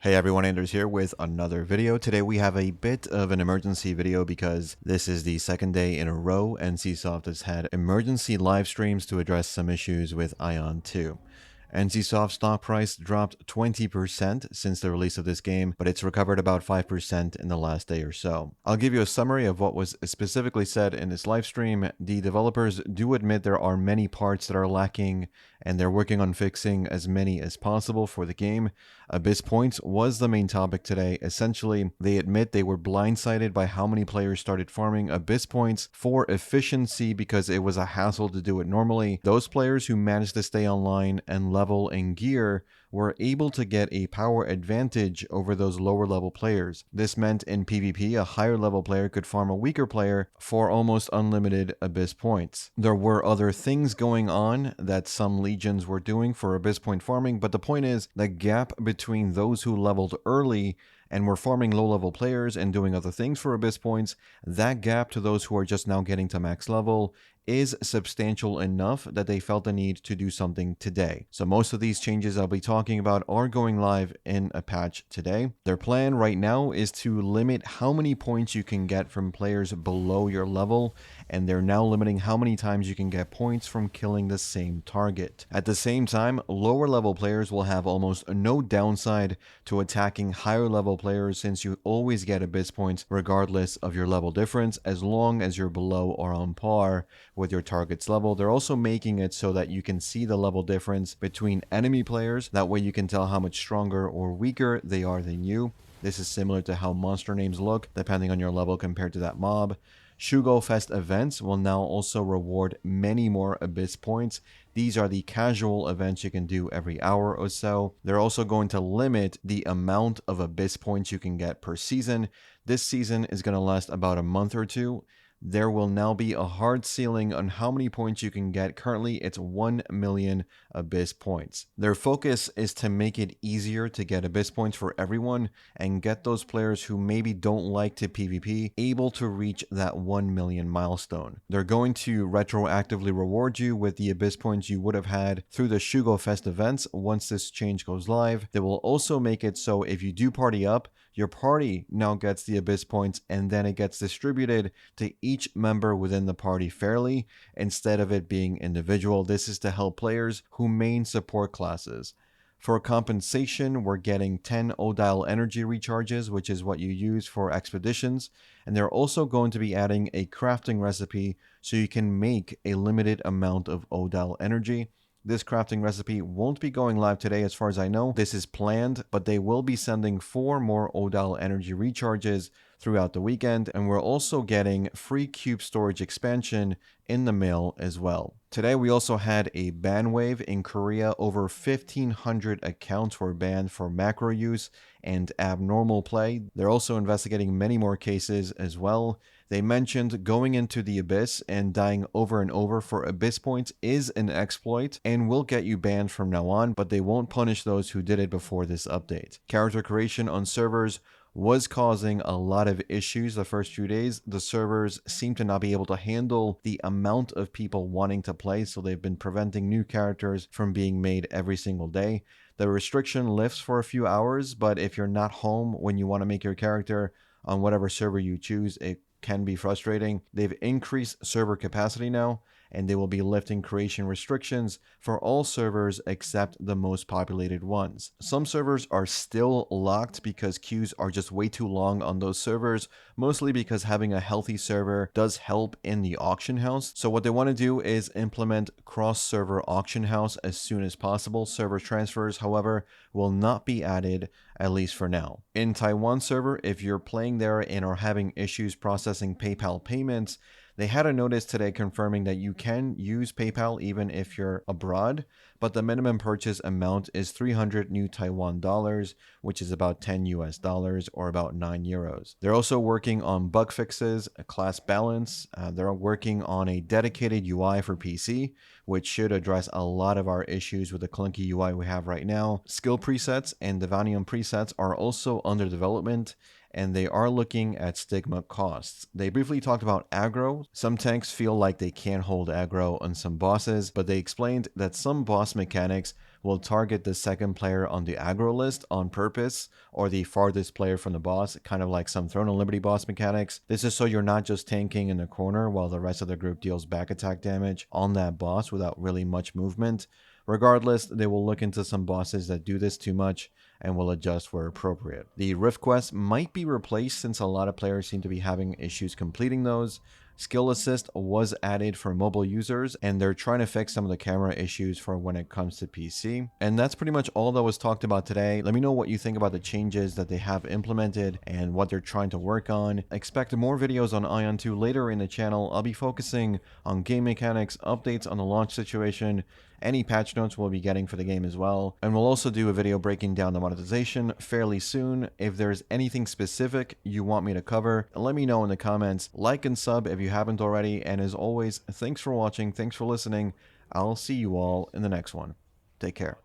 Hey everyone, Anders here with another video. Today we have a bit of an emergency video because this is the second day in a row NCSoft has had emergency live streams to address some issues with AION 2. NCSoft stock price dropped 20% since the release of this game, but it's recovered about 5% in the last day or so. I'll give you a summary of what was specifically said in this live stream. The developers do admit there are many parts that are lacking, and they're working on fixing as many as possible for the game. Abyss points was the main topic today. Essentially, they admit they were blindsided by how many players started farming Abyss points for efficiency because it was a hassle to do it normally. Those players who managed to stay online and level in gear were able to get a power advantage over those lower level players. This meant in PvP, a higher level player could farm a weaker player for almost unlimited Abyss points. There were other things going on that some legions were doing for Abyss point farming, but the point is the gap between those who leveled early and were farming low-level players and doing other things for Abyss points, that gap to those who are just now getting to max level is substantial enough that they felt the need to do something today. So most of these changes I'll be talking about are going live in a patch today. Their plan right now is to limit how many points you can get from players below your level, and they're now limiting how many times you can get points from killing the same target. At the same time, lower level players will have almost no downside to attacking higher level players since you always get Abyss points regardless of your level difference as long as you're below or on par with your target's level. They're also making it so that you can see the level difference between enemy players. That way you can tell how much stronger or weaker they are than you. This is similar to how monster names look depending on your level compared to that mob. Shugo Fest events will now also reward many more Abyss points. These are the casual events you can do every hour or so. They're also going to limit the amount of Abyss points you can get per season. This season is going to last about a month or two. There will now be a hard ceiling on how many points you can get. Currently, it's 1 million Abyss points. Their focus is to make it easier to get Abyss points for everyone and get those players who maybe don't like to PvP able to reach that 1 million milestone. They're going to retroactively reward you with the Abyss points you would have had through the Shugo Fest events once this change goes live. They will also make it so if you do party up, your party now gets the Abyss points and then it gets distributed to each member within the party fairly instead of it being individual. This is to help players who main support classes. For compensation, we're getting 10 Odile energy recharges, which is what you use for expeditions. And they're also going to be adding a crafting recipe so you can make a limited amount of Odile energy. This crafting recipe won't be going live today as far as I know. This is planned, but they will be sending 4 more Odile energy recharges throughout the weekend, and we're also getting free cube storage expansion in the mail as well. Today we also had a ban wave in Korea. Over 1,500 accounts were banned for macro use and abnormal play. They're also investigating many more cases as well. They mentioned going into the Abyss and dying over and over for Abyss points is an exploit and will get you banned from now on, but they won't punish those who did it before this update. Character creation on servers was causing a lot of issues the first few days. The servers seem to not be able to handle the amount of people wanting to play, so they've been preventing new characters from being made every single day. The restriction lifts for a few hours, but if you're not home when you want to make your character on whatever server you choose, it can be frustrating. They've increased server capacity now, and they will be lifting creation restrictions for all servers except the most populated ones. Some servers are still locked because queues are just way too long on those servers, mostly because having a healthy server does help in the auction house. So what they want to do is implement cross-server auction house as soon as possible. Server transfers, however, will not be added, at least for now. In Taiwan server, if you're playing there and are having issues processing PayPal payments, they had a notice today confirming that you can use PayPal even if you're abroad, but the minimum purchase amount is 300 new Taiwan dollars, which is about 10 US dollars or about 9 euros. They're also working on bug fixes, a class balance. They're working on a dedicated UI for PC, which should address a lot of our issues with the clunky UI we have right now. Skill presets and Divanium presets are also under development, and they are looking at stigma costs. They briefly talked about aggro. Some tanks feel like they can't hold aggro on some bosses, but they explained that some boss mechanics will target the second player on the aggro list on purpose, or the farthest player from the boss, kind of like some Throne of Liberty boss mechanics. This is so you're not just tanking in the corner while the rest of the group deals back attack damage on that boss without really much movement. Regardless, they will look into some bosses that do this too much and will adjust where appropriate. The Rift Quest might be replaced since a lot of players seem to be having issues completing those. Skill Assist was added for mobile users, and they're trying to fix some of the camera issues for when it comes to PC. And that's pretty much all that was talked about today. Let me know what you think about the changes that they have implemented and what they're trying to work on. Expect more videos on AION 2 later in the channel. I'll be focusing on game mechanics, updates on the launch situation, any patch notes we'll be getting for the game as well. And we'll also do a video breaking down the monetization fairly soon. If there's anything specific you want me to cover, let me know in the comments. Like and sub if you haven't already. And as always, thanks for watching. Thanks for listening. I'll see you all in the next one. Take care.